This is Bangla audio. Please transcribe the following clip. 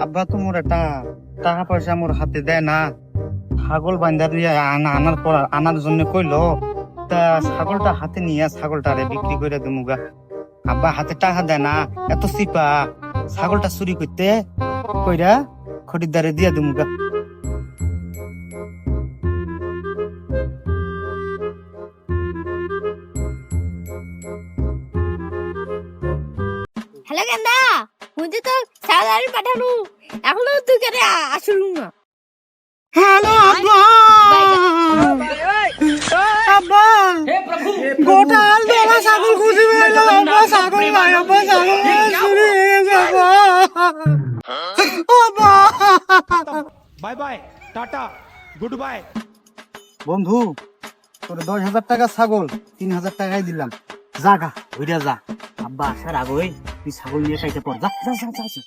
আব্বা তো মোর একটা টাকা পয়সা মোর হাতে দেয় না। ছাগল বান্ধা দিয়ে আনার পর আনার জন্য কইলো, তা ছাগলটা হাতে নিয়ে ছাগলটারে বিক্রি করে দিমুগা। আব্বা হাতে টাকা দেয় না, এত চিপা। ছাগলটা চুরি করতে কইরা খরিদ্দারে দিয়ে দিমুগা। হ্যালো গেন্দা, মুঝে তো স্যালারি পাঠানো, এখনো তুই কেন আসলু না? হ্যালো আব্বা, আব্বা গোটা আলদোলা ছাগল খুঁজে পেলাম। আব্বা ছাগল নাই, আব্বা ছাগল চুরি হয়ে গেছে আব্বা। Bye bye, tata, good bye. বন্ধু, তোর 10,000 টাকা ছাগল 3,000 টাকাই দিলাম। জাগা ওইটা যা, আব্বা আসার আগে তুই ছাগল নিয়ে খাইতে পর। যা যা যা যা।